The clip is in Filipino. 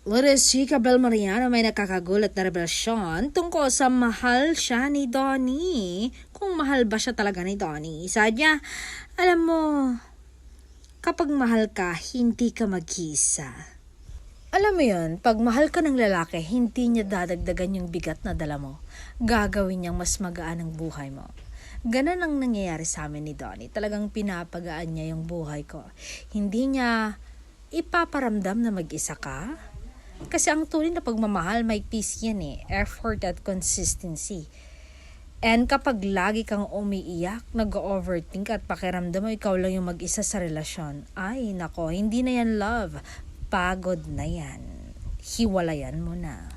Lourdes Chica Belmariano may nakakagulat na revelasyon tungkol sa mahal siya ni Donnie. Kung mahal ba siya talaga ni Donnie? Sabi niya, alam mo, kapag mahal ka, hindi ka mag-isa. Alam mo yun, pag mahal ka ng lalaki, hindi niya dadagdagan yung bigat na dala mo. Gagawin niyang mas magaan ang buhay mo. Ganun ang nangyayari sa amin ni Donnie. Talagang pinapagaan niya yung buhay ko. Hindi niya ipaparamdam na mag-isa ka. Kasi ang tunay na pagmamahal, may peace yan effort at consistency. And kapag lagi kang umiiyak, nag-overthink at pakiramdam mo ikaw lang yung mag-isa sa relasyon, ay nako, hindi na yan love. Pagod na yan. Hiwalayan mo na.